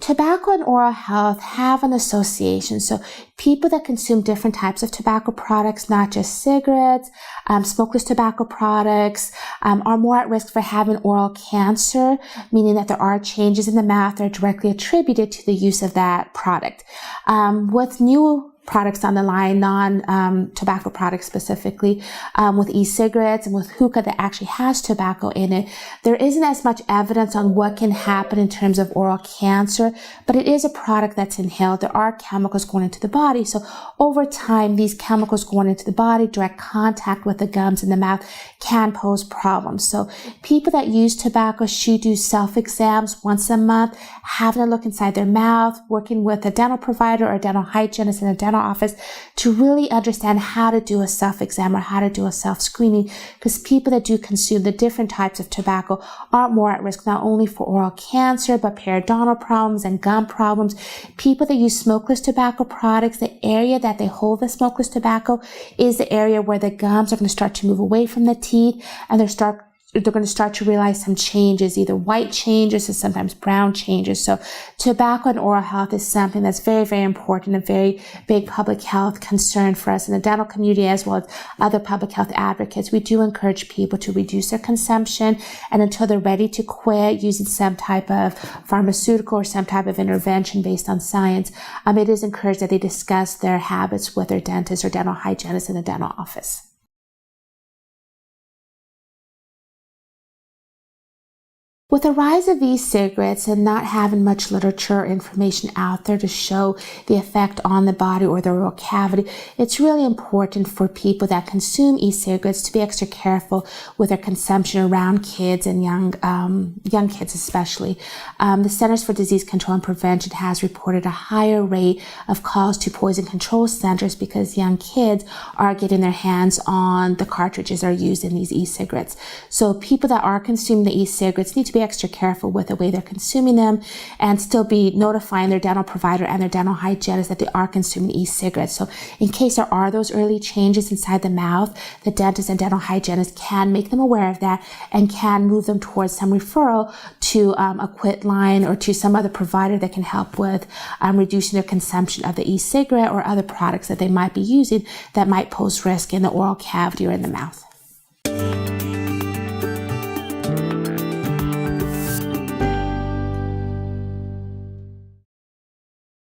Tobacco and oral health have an association. So people that consume different types of tobacco products, not just cigarettes, smokeless tobacco products, are more at risk for having oral cancer, meaning that there are changes in the mouth that are directly attributed to the use of that product. With new products on the line, non-tobacco products specifically, with e-cigarettes and with hookah that actually has tobacco in it, there isn't as much evidence on what can happen in terms of oral cancer, but it is a product that's inhaled. There are chemicals going into the body. So over time, these chemicals going into the body, direct contact with the gums in the mouth can pose problems. So people that use tobacco should do self-exams once a month, having a look inside their mouth, working with a dental provider or a dental hygienist in a dental office to really understand how to do a self-exam or how to do a self-screening, because people that do consume the different types of tobacco are more at risk not only for oral cancer but periodontal problems and gum problems. People that use smokeless tobacco products, the area that they hold the smokeless tobacco is the area where the gums are going to start to move away from the teeth, and they're going to start to realize some changes, either white changes or sometimes brown changes. So tobacco and oral health is something that's very, very important, a very big public health concern for us in the dental community as well as other public health advocates. We do encourage people to reduce their consumption, and until they're ready to quit using some type of pharmaceutical or some type of intervention based on science, it is encouraged that they discuss their habits with their dentist or dental hygienist in the dental office. With the rise of e-cigarettes and not having much literature or information out there to show the effect on the body or the oral cavity, it's really important for people that consume e-cigarettes to be extra careful with their consumption around kids and young kids especially. The Centers for Disease Control and Prevention has reported a higher rate of calls to poison control centers because young kids are getting their hands on the cartridges that are used in these e-cigarettes. So people that are consuming the e-cigarettes need to be extra careful with the way they're consuming them and still be notifying their dental provider and their dental hygienist that they are consuming e-cigarettes. So in case there are those early changes inside the mouth, the dentist and dental hygienist can make them aware of that and can move them towards some referral to a quit line or to some other provider that can help with reducing their consumption of the e-cigarette or other products that they might be using that might pose risk in the oral cavity or in the mouth.